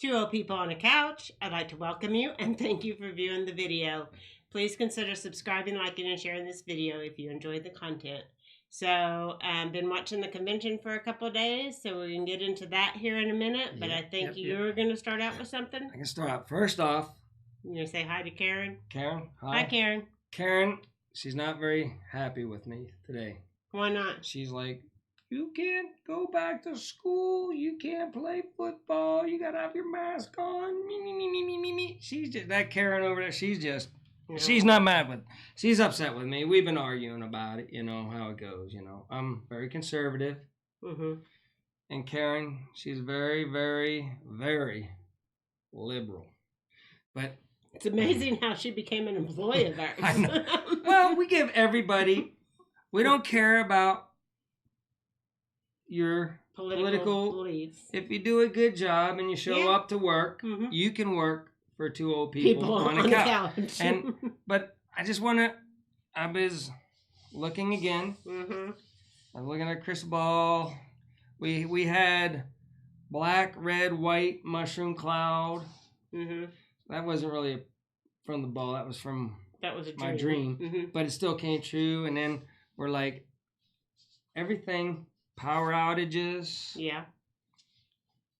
Two old people on a couch. I'd like to welcome you and thank you for viewing the video. Please consider subscribing, liking, and sharing this video if you enjoyed the content. So I've been watching the convention for a couple of days, so we can get into that here in a minute. But I think you're going to start out with something. I can start out. First off, you're going to say hi to Karen? Karen, hi. Hi, Karen. Karen, she's not very happy with me today. Why not? She's like, you can't go back to school. You can't play football. You got to have your mask on. Me. She's just, that Karen over there, she's just, she's not mad with, she's upset with me. We've been arguing about it, you know, how it goes, you know. I'm very conservative. Mm-hmm. And Karen, she's very, very, very liberal. But it's amazing how she became an employee of ours. I know. Well, we give everybody, we don't care about your political beliefs. If you do a good job and you show up to work, you can work for two old people on a couch. But I just want to, I was looking again. I was looking at a crystal ball. We had black, red, white mushroom cloud. That wasn't really from the ball. That was from my dream. But it still came true. And then we're like, everything, power outages. Yeah.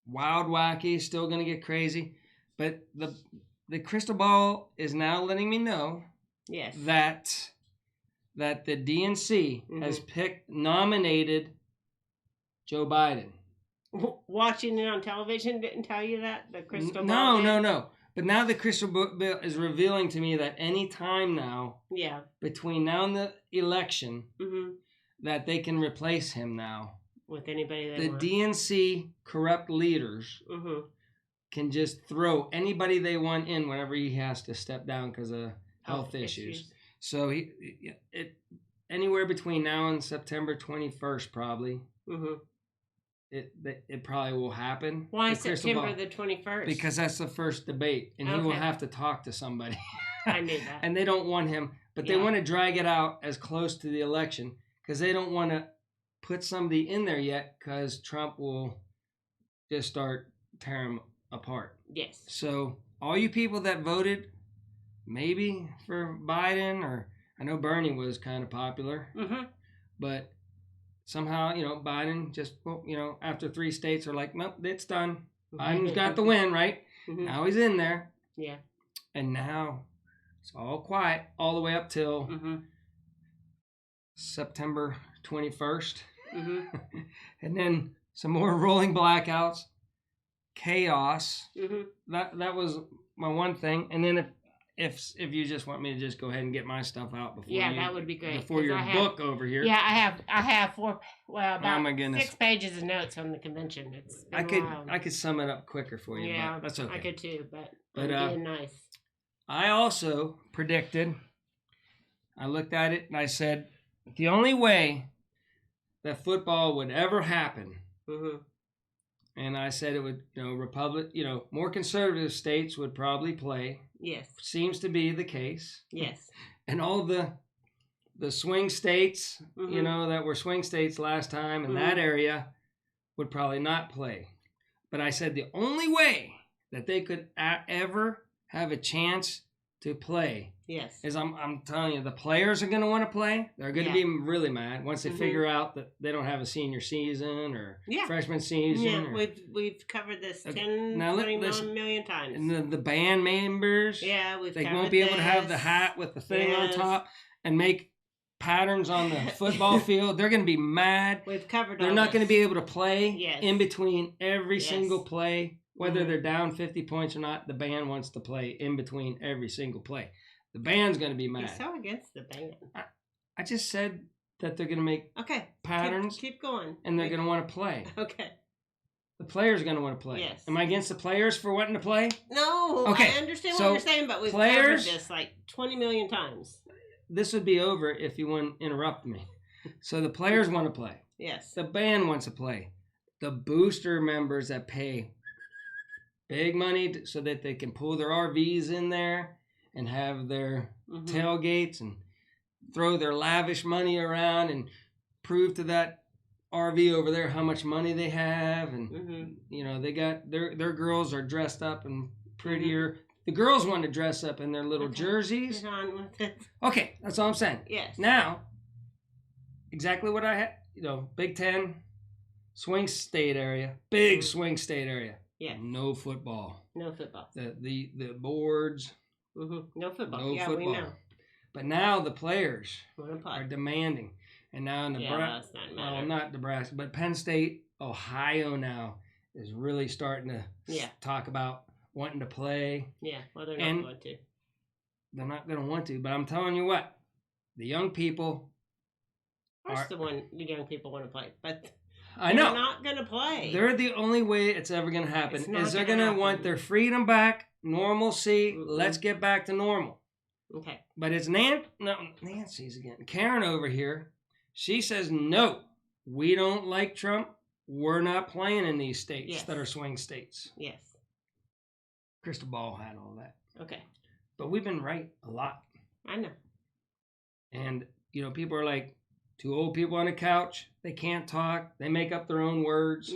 Wild wacky, still going to get crazy. But the crystal ball is now letting me know that the DNC has nominated Joe Biden. Watching it on television didn't tell you that? The crystal ball? No. But now the crystal ball is revealing to me that any time now, between now and the election, that they can replace him now. With anybody they want. The DNC corrupt leaders can just throw anybody they want in whenever he has to step down because of health issues. So anywhere between now and September 21st probably. It probably will happen. Why September the 21st? Because that's the first debate, and he will have to talk to somebody. I knew that. And they don't want him, but they want to drag it out as close to the election because they don't want to put somebody in there yet because Trump will just start tearing them apart. Yes. So all you people that voted maybe for Biden, or I know Bernie was kind of popular, but somehow, you know, Biden just, you know, after 3 states are like, nope, it's done. Biden's got the win, right? Now he's in there. Yeah. And now it's all quiet all the way up till September 21st. And then some more rolling blackouts, chaos. That was my one thing. And then if you just want me to just go ahead and get my stuff out before that would be great. Before your book over here. Yeah, I have about 6 pages of notes on the convention. It's been I could sum it up quicker for you. Yeah, but that's okay. I could too, but being nice. I also predicted. I looked at it and I said the only way that football would ever happen. And I said it would, more conservative states would probably play. Yes. Seems to be the case. Yes. And all the swing states, that were swing states last time in that area would probably not play. But I said the only way that they could ever have a chance to play is I'm telling you, the players are going to want to play. They're going to be really mad once they figure out that they don't have a senior season or freshman season. Yeah, we've covered this 20 million times. And the band members, they won't be able to have the hat with the thing on top and make patterns on the football field. They're going to be mad. We've covered. They're not going to be able to play in between every single play. Whether they're down 50 points or not, the band wants to play in between every single play. The band's going to be mad. You're so against the band. I just said that they're going to make patterns. Keep going. And they're going to want to play. Okay. The players are going to want to play. Yes. Am I against the players for wanting to play? No. Okay. I understand what you're saying, but we've covered this like 20 million times. This would be over if you wouldn't interrupt me. So the players want to play. Yes. The band wants to play. The booster members that pay big money so that they can pull their RVs in there and have their tailgates and throw their lavish money around and prove to that RV over there, how much money they have, and you know, they got their girls are dressed up and prettier. The girls want to dress up in their little jerseys. Okay, that's all I'm saying. Yes. Now, exactly what I had, you know, Big Ten, swing state area, big swing state area. Yeah. No football. No football. The boards. No football. No football. We know. But now the players are demanding. And now Nebraska, well, not Nebraska, but Penn State, Ohio now is really starting to talk about wanting to play. Yeah, well, they're not going to. They're not going to want to, but I'm telling you what, the young people. The young people want to play, but I know they're not going to play. They're the only way it's ever going to happen is they're going to want their freedom back, normalcy. Let's get back to normal. Okay. But it's Nancy's again. Karen over here. She says, no, we don't like Trump. We're not playing in these states that are swing states. Yes. Crystal Ball had all that. Okay. But we've been right a lot. I know. And, you know, people are like, two old people on a couch. They can't talk. They make up their own words.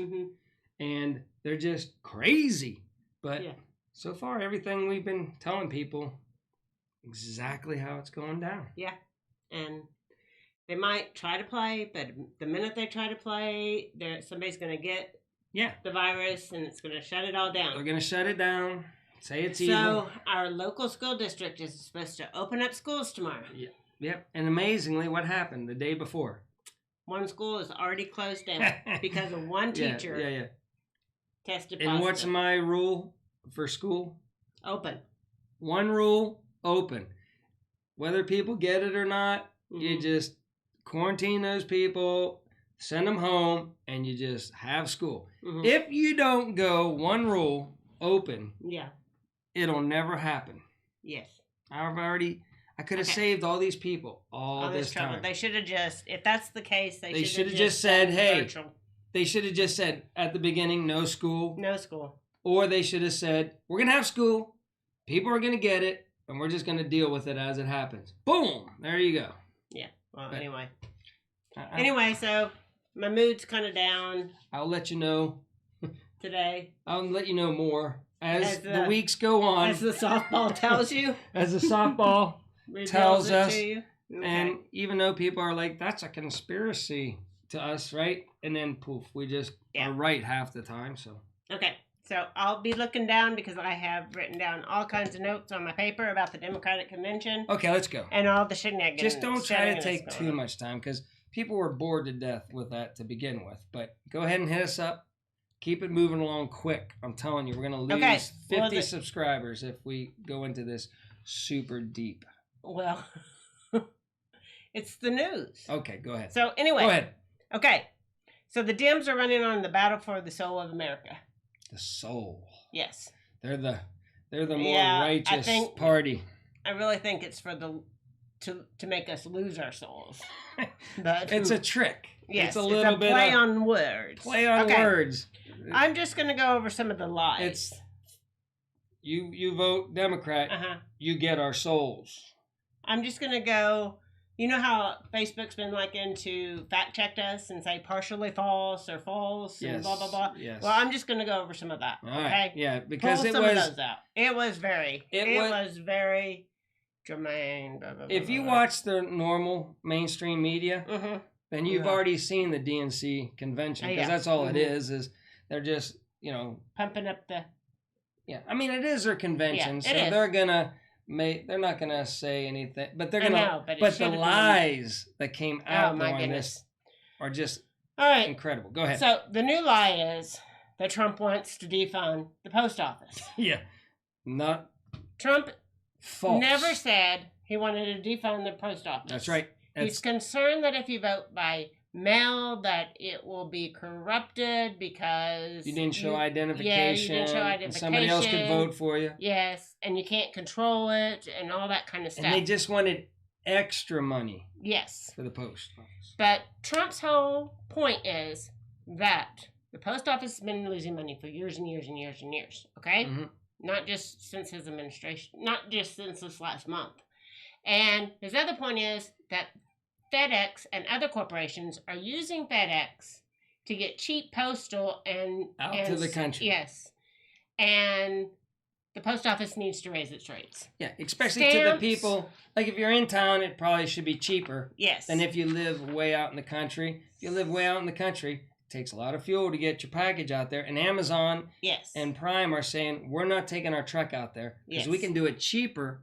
And they're just crazy. But so far, everything we've been telling people, exactly how it's going down. Yeah. And they might try to play, but the minute they try to play, somebody's going to get the virus, and it's going to shut it all down. They're going to shut it down, say it's evil. So our local school district is supposed to open up schools tomorrow. Yeah. Yep. And amazingly, what happened the day before? One school is already closed down because of one teacher tested positive. And what's my rule for school? Open. One rule, open. Whether people get it or not, you just quarantine those people, send them home, and you just have school. If you don't go one rule, open, it'll never happen. Yes. I could have saved all these people all this trouble. time. They should have just, if that's the case, they should have just said, hey, they should have just said at the beginning, no school. No school. Or they should have said, we're going to have school, people are going to get it, and we're just going to deal with it as it happens. Boom! There you go. Yeah. Well, anyway, so my mood's kind of down. I'll let you know. Today. I'll let you know more as the weeks go on. As the softball tells you. As the softball tells us. Okay. And even though people are like, that's a conspiracy to us, right? And then poof, we just are right half the time. So. Okay. So I'll be looking down because I have written down all kinds of notes on my paper about the Democratic Convention. Okay, let's go. And all the shenanigans. Just don't try to take too much time because people were bored to death with that to begin with. But go ahead and hit us up. Keep it moving along quick. I'm telling you, we're going to lose 50 subscribers if we go into this super deep. Well, it's the news. Okay, go ahead. So anyway. Go ahead. Okay. So the Dems are running on the battle for the soul of America. The soul. Yes. They're the more righteous party. I really think it's for to make us lose our souls. But it's a trick. Yes, it's a little bit play on words. Play on words. I'm just going to go over some of the lies. It's you vote Democrat, you get our souls. I'm just going to go. You know how Facebook's been like into fact check us and say partially false or false and blah blah blah. Yes. Well, I'm just going to go over some of that. All okay. Right. Yeah, because Pull some of those out. It was very germane. Blah, blah, if you watch the normal mainstream media, then you've already seen the DNC convention because that's all it is. Is they're just pumping up the. Yeah, I mean it is their convention, so they're gonna. They're not going to say anything, but they're going to. But the lies that came out during this are just incredible. Go ahead. So the new lie is that Trump wants to defund the post office. Not Trump. False. Never said he wanted to defund the post office. That's right. He's concerned that if you vote by mail, that it will be corrupted because you didn't show identification. Yeah, you didn't show identification. And somebody else could vote for you. Yes, and you can't control it and all that kind of stuff. And they just wanted extra money. Yes. For the post office. But Trump's whole point is that the post office has been losing money for years and years and years and years. Okay? Not just since his administration, not just since this last month. And his other point is that FedEx and other corporations are using FedEx to get cheap postal and out to the country. Yes. And the post office needs to raise its rates. Yeah, especially to the people. Like if you're in town, it probably should be cheaper. Yes. Than if you live way out in the country. If you live way out in the country, it takes a lot of fuel to get your package out there. And Amazon and Prime are saying, we're not taking our truck out there because we can do it cheaper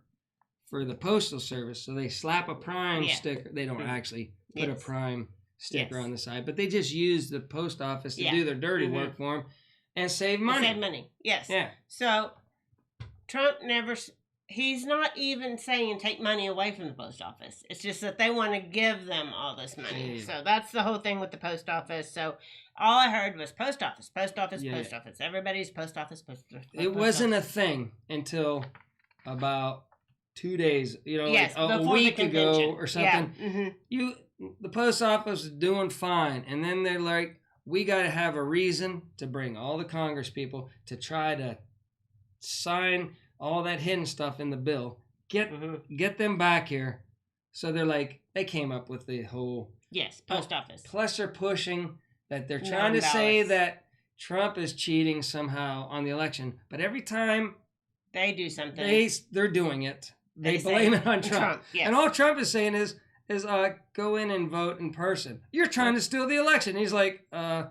for the postal service. So they slap a Prime sticker. They don't actually put a Prime sticker on the side, but they just use the post office to do their dirty work for them and save money. Save money, yes. Yeah. So Trump he's not even saying take money away from the post office. It's just that they want to give them all this money. Yeah. So that's the whole thing with the post office. So all I heard was post office, post office, post office. Everybody's post office, post office. It wasn't a thing until about 2 days, like a week ago or something. Yeah. The post office is doing fine, and then they're like, we got to have a reason to bring all the Congress people to try to sign all that hidden stuff in the bill. Get them back here. So they're like, they came up with the whole post office. Plus they're pushing that they're trying to say that Trump is cheating somehow on the election, but every time they do something, they're doing it. They blame it on Trump. Yes. And all Trump is saying is go in and vote in person. You're trying to steal the election. He's like, I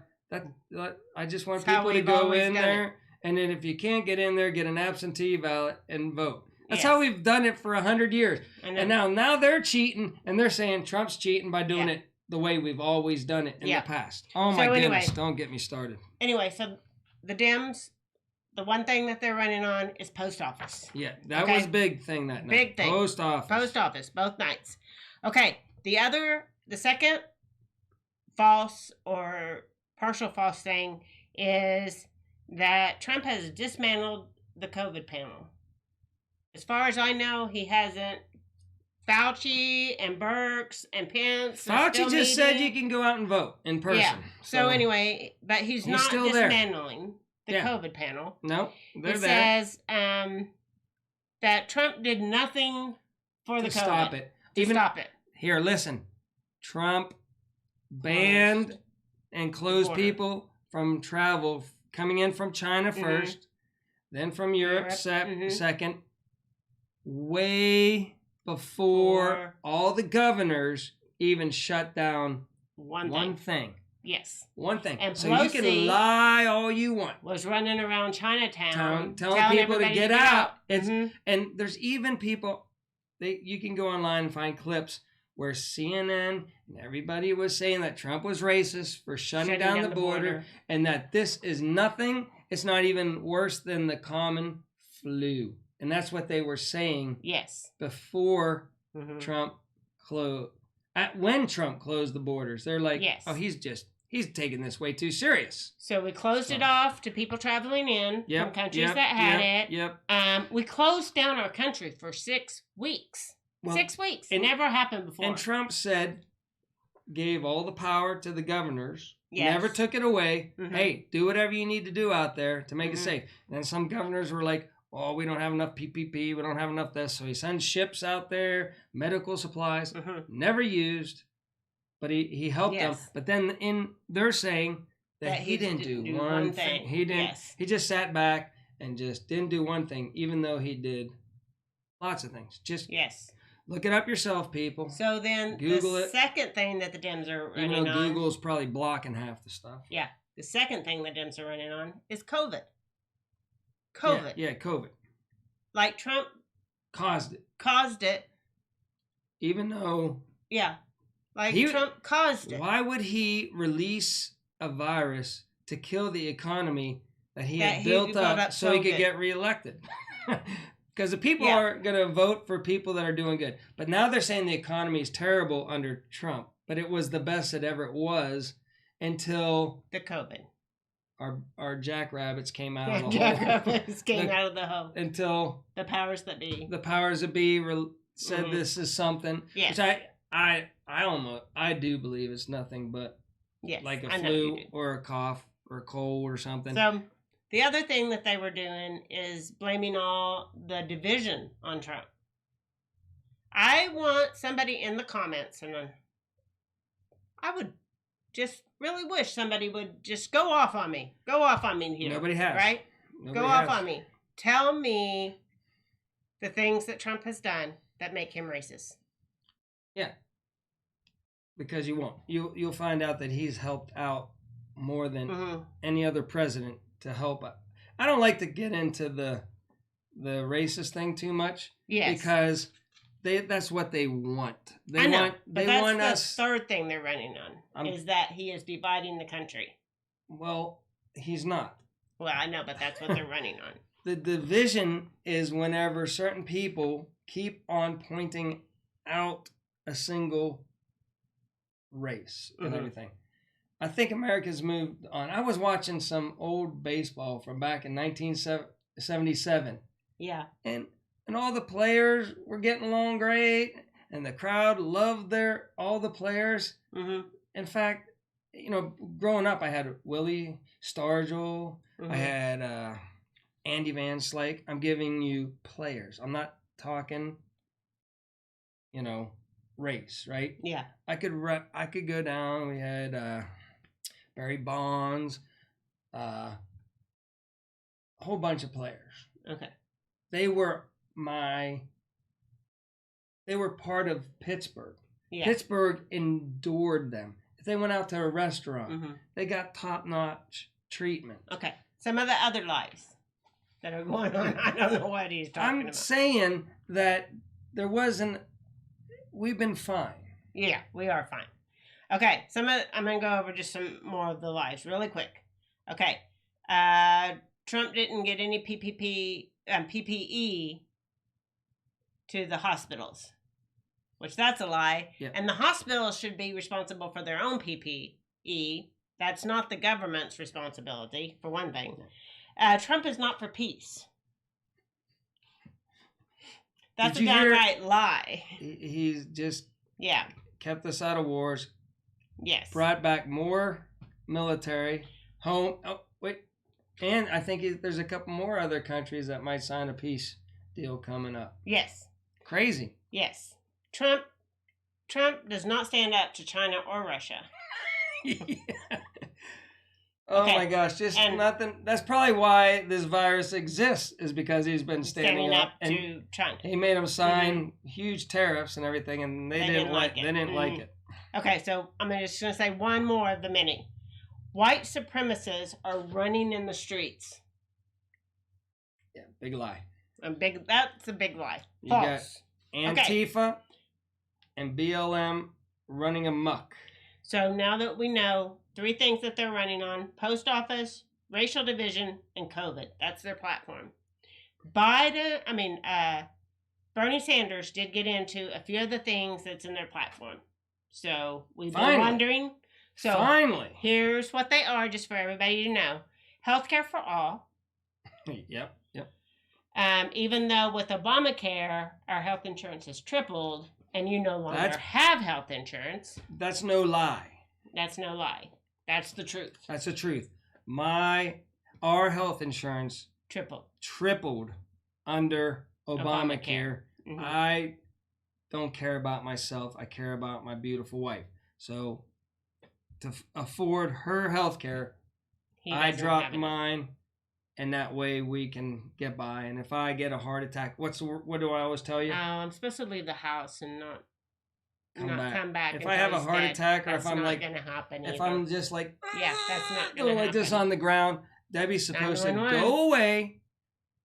just want people to go in there, and then if you can't get in there, get an absentee ballot and vote. That's how we've done it for 100 years. And now they're cheating, and they're saying Trump's cheating by doing it the way we've always done it in the past. Oh my goodness, don't get me started. Anyway, so the Dems, the one thing that they're running on is post office. Yeah, that was a big thing that night. Big thing. Post office. Post office, both nights. Okay, the second false or partial false thing is that Trump has dismantled the COVID panel. As far as I know, he hasn't. Fauci and Birx and Pence. Fauci just said you can go out and vote in person. Yeah. So anyway, but he's not still dismantling the COVID panel. No, they're it there. It says that Trump did nothing for the COVID. Stop it. Stop it. Here, listen. Trump banned and closed people from travel coming in from China first, then from Europe second, way before all the governors even shut down one thing. Yes. One thing. And so Pelosi you can lie all you want. Was running around Chinatown telling people to get out. And there's even people, you can go online and find clips where CNN and everybody was saying that Trump was racist for shutting down the border and that this is nothing. It's not even worse than the common flu. And that's what they were saying before Trump closed. When Trump closed the borders, they're like, oh, he's taking this way too serious. So we closed it off to people traveling in from countries that had it. We closed down our country for 6 weeks. Well, 6 weeks. It never happened before. And Trump gave all the power to the governors. Never took it away. Hey, do whatever you need to do out there to make it safe. And then some governors were like, oh, we don't have enough PPP. We don't have enough this. So he sends ships out there, medical supplies, never used, but he helped them. But then they're saying that he didn't do one thing. He didn't. He just sat back and just didn't do one thing, even though he did lots of things. Just look it up yourself, people. So then Google the second thing that the Dems are running on. Google's probably blocking half the stuff. Yeah. The second thing the Dems are running on is COVID. Yeah, COVID. Like Trump caused it. Even though Trump caused it. Why would he release a virus to kill the economy that he had built up so he could get reelected? Because the people are going to vote for people that are doing good. But now they're saying the economy is terrible under Trump, but it was the best it ever was until the COVID. Our jackrabbits came out of the hole. Jackrabbits came out of the hole. Until the powers that be. The powers that be said this is something. Yes. Which I do believe it's nothing but like a flu or a cough or a cold or something. So the other thing that they were doing is blaming all the division on Trump. I want somebody in the comments, and I would just really wish somebody would just go off on me. Go off on me here. Nobody has. Right? Nobody go has. off on me. Tell me the things that Trump has done that make him racist. Yeah. Because you won't. You'll find out that he's helped out more than any other president to help. I don't like to get into the racist thing too much. Yes. Because that's what they want. They want us. The third thing they're running on is that he is dividing the country. Well, he's not. Well, I know, but that's what they're running on. The division is whenever certain people keep on pointing out a single race and everything. I think America's moved on. I was watching some old baseball from back in 1977. Yeah. And all the players were getting along great, and the crowd loved all the players. In fact, growing up, I had Willie Stargell. I had Andy Van Slyke. I'm giving you players. I'm not talking, race, right? Yeah. I could go down. We had Barry Bonds, a whole bunch of players. Okay. They were part of Pittsburgh. Yeah. Pittsburgh endured them. If they went out to a restaurant, they got top-notch treatment. Okay. Some of the other lies that are going on, I don't know what he's talking about. I'm saying that we've been fine. Yeah, we are fine. Okay, I'm going to go over just some more of the lies really quick. Okay. Trump didn't get any PPE to the hospitals, which that's a lie. Yeah. And the hospitals should be responsible for their own PPE. That's not the government's responsibility, for one thing. Trump is not for peace. That's a downright lie. He's just kept us out of wars. Yes. Brought back more military home. Oh, wait. And I think there's a couple more other countries that might sign a peace deal coming up. Yes. Crazy. Yes. Trump does not stand up to China or Russia. Oh my gosh, nothing. That's probably why this virus exists, is because he's been standing up to China. He made them sign huge tariffs and everything, and they didn't like it. They didn't like it. Okay, so I'm just going to say one more of the many. White supremacists are running in the streets. Yeah, big lie. That's a big lie. You False. Got Antifa and BLM running amok. So now that we know 3 things that they're running on: post office, racial division, and COVID. That's their platform. Bernie Sanders did get into a few of the things that's in their platform. So we've been wondering. So finally, here's what they are, just for everybody to know: healthcare for all. Yep. Even though with Obamacare, our health insurance has tripled, and you no longer have health insurance. That's no lie. That's no lie. That's the truth. That's the truth. Our health insurance tripled under Obamacare. I don't care about myself. I care about my beautiful wife. So to afford her health care, I dropped mine, and that way we can get by. And if I get a heart attack, what do I always tell you? I'm supposed to leave the house and not come back. If I have a heart attack, or if I'm like, if I'm just like, that's not gonna happen. Like this on the ground, Debbie's supposed to go away,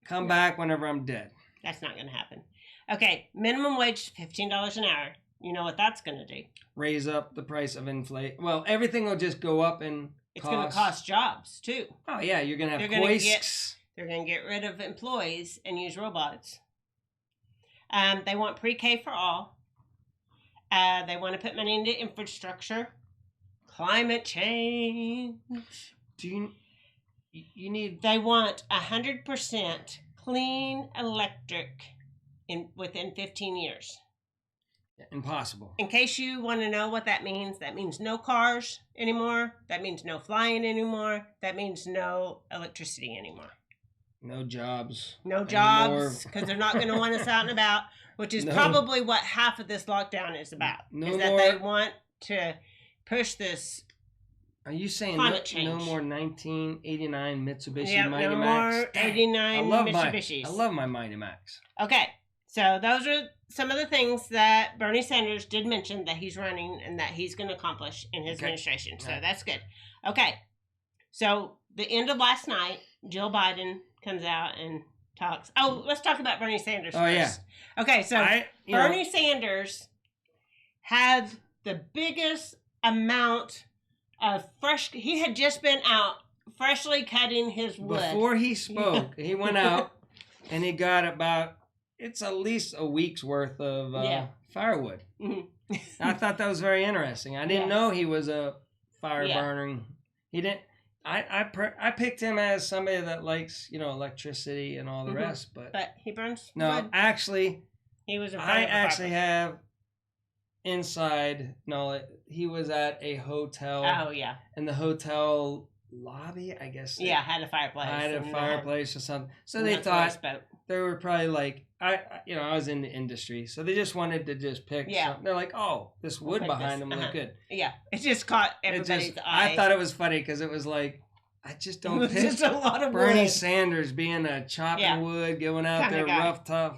come back whenever I'm dead. That's not going to happen. Okay, minimum wage $15 an hour. You know what that's going to do? Raise up the price of inflation. Well, everything will just go up in It's going to cost jobs too. Oh yeah, you're going to have hoists. They're going to get rid of employees and use robots. They want pre-K for all. They want to put money into infrastructure. Climate change. They want 100% clean electric within 15 years. Impossible. In case you want to know what that means no cars anymore. That means no flying anymore. That means no electricity anymore. No jobs. No jobs, because they're not going to want us out and about, which is probably what half of this lockdown is about. They want to push this. Are you saying no more 1989 Mitsubishi Mighty no Max? More 89 Mitsubishis. I love my Mighty Max. Okay, so those are some of the things that Bernie Sanders did mention that he's running and that he's going to accomplish in his administration. So that's good. Okay, so the end of last night, Jill Biden comes out and talks. Oh, let's talk about Bernie Sanders first. Yeah. Okay, so Bernie Sanders had the biggest amount of he had just been out freshly cutting his wood. Before he spoke, he went out and he got it's at least a week's worth of firewood. Mm-hmm. I thought that was very interesting. I didn't know he was a fire burning. He didn't. I picked him as somebody that likes, electricity and all the rest, but he burns. No, wood. Actually, he was. I actually have inside knowledge. He was at a hotel. Oh yeah. In the hotel lobby, I guess. Had a fireplace. Or something. So they thought they were probably like I was in the industry, so they just wanted to just pick. Something. They're like, oh, this wood behind them looked good. Yeah, it just caught everybody's eye. I thought it was funny because it was like. I just don't picture just a lot of Bernie wood. Sanders being a chopping wood, going out there, rough, tough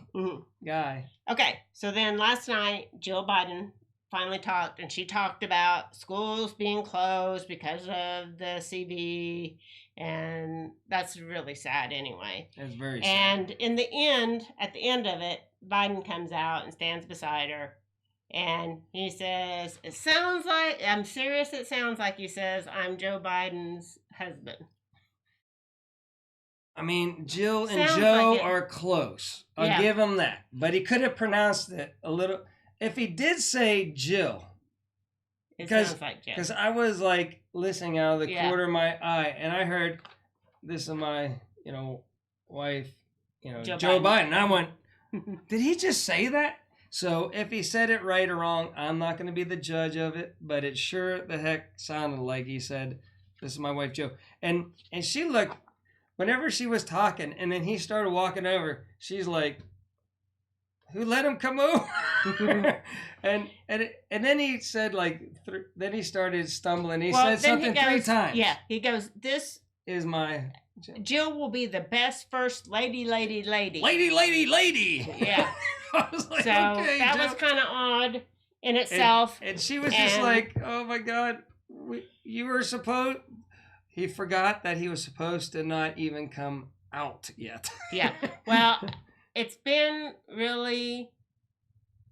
guy. Okay, so then last night, Jill Biden finally talked, and she talked about schools being closed because of the CB, and that's really sad anyway. It's very sad. And in the end, at the end of it, Biden comes out and stands beside her. And he says, it sounds like, I'm serious, it sounds like he says, I'm Joe Biden's husband. I mean, Jill and Joe are close. I'll give him that. But he could have pronounced it a little. If he did say Jill. It sounds like Jill. Because I was like listening out of the corner of my eye. And I heard, this is my, wife, Joe Biden. And I went, did he just say that? So if he said it right or wrong, I'm not going to be the judge of it, but it sure the heck sounded like he said, this is my wife, Joe. And she looked, whenever she was talking, and then he started walking over, she's like, who let him come over? and then he said then he started stumbling. He said something 3 times. Yeah, he goes, this is my... Jill will be the best first lady. Lady. Yeah. I was like, so okay, that was kind of odd in itself. And she was just like, oh my God, you were supposed... He forgot that he was supposed to not even come out yet. Yeah. Well, it's been really,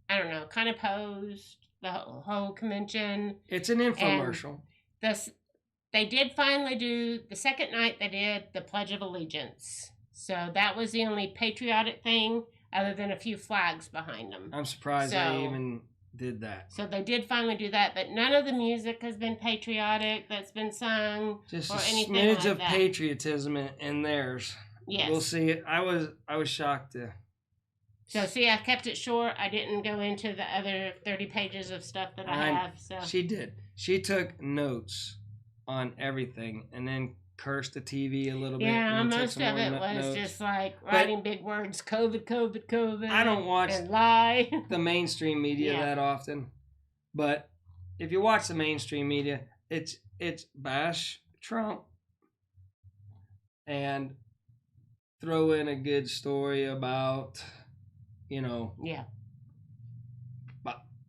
I don't know, kind of posed, the whole convention. It's an infomercial. They did finally do, the second night they did the Pledge of Allegiance. So that was the only patriotic thing other than a few flags behind them. I'm surprised they even did that. So they did finally do that, but none of the music has been patriotic that's been sung. Just or a anything smidge like of that. Patriotism in theirs. Yes. We'll see. I was shocked to. So see, I kept it short. I didn't go into the other 30 pages of stuff that I have. So she did. She took notes on everything and then cursed the TV a little bit. Yeah, most of it was just like writing big words, COVID. I don't watch and lie. the mainstream media that often, but if you watch the mainstream media, it's bash Trump and throw in a good story about,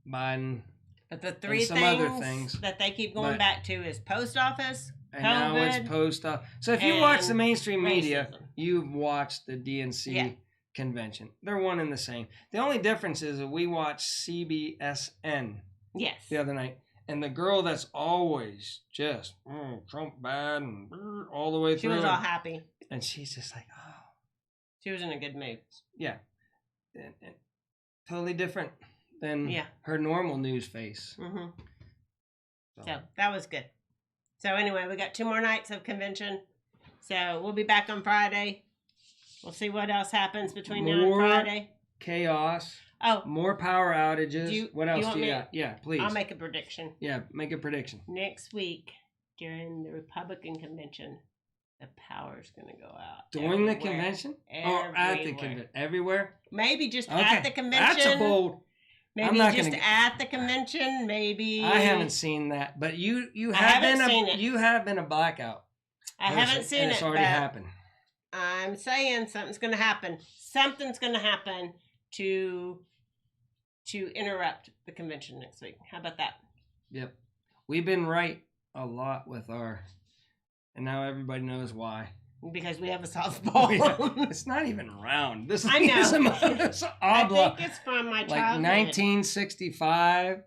Biden. But the three things that they keep going back to is post office, and COVID, now it's post office. So if you watch the mainstream media, you've watched the DNC convention. They're one and the same. The only difference is that we watched CBSN the other night. And the girl that's always just Trump bad and all the way through. She was all happy. And she's just like, oh. She was in a good mood. Yeah. And totally different than her normal news face. Mm-hmm. So that was good. So anyway, we got 2 more nights of convention. So we'll be back on Friday. We'll see what else happens between now and Friday. Chaos. Oh. More power outages. What else do you got? Yeah, please. I'll make a prediction. Yeah, make a prediction. Next week, during the Republican convention, the power's going to go out. During the convention? Or at the convention? Everywhere? Maybe just at the convention. That's a bold. Maybe just at the convention, maybe. I haven't seen that, but you have been a blackout. I haven't seen it. It's already happened. I'm saying something's going to happen. Something's going to happen to interrupt the convention next week. How about that? Yep. We've been right a lot with our, and now everybody knows why. Because we have a softball. It's not even round. This I know. It's oblong. I think it's from my childhood. Like 1965.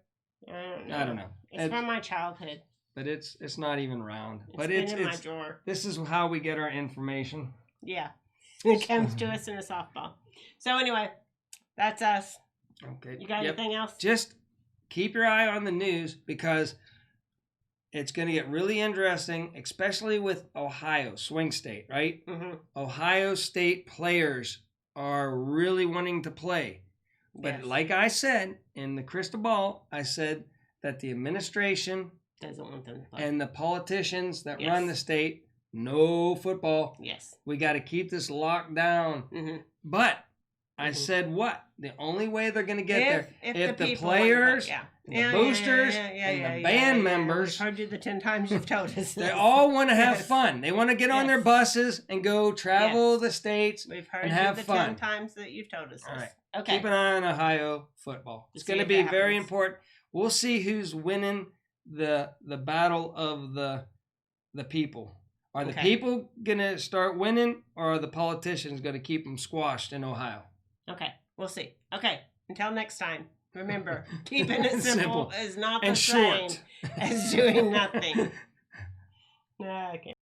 I don't know. It's from my childhood. But it's not even round. It's in my drawer. This is how we get our information. Yeah. It comes to us in a softball. So anyway, that's us. Okay. You got anything else? Just keep your eye on the news because it's going to get really interesting, especially with Ohio, swing state, right? Mm-hmm. Ohio State players are really wanting to play. But like I said, in the crystal ball, I said that the administration doesn't want them to play. And the politicians that run the state, no football. Yes. We got to keep this locked down. Mm-hmm. But I said what? The only way they're going to get there, if the players, the boosters, and the band members. I've heard you the 10 times you've told us. They all want to have fun. They want to get on their buses and go travel the states and have fun. 10 times that you've told us. All right. Okay. Keep an eye on Ohio football. It's going to be very important. We'll see who's winning the battle of the people. Are the people going to start winning, or are the politicians going to keep them squashed in Ohio? Okay, we'll see. Okay, until next time, remember, keeping it simple is not the same as doing nothing. Okay.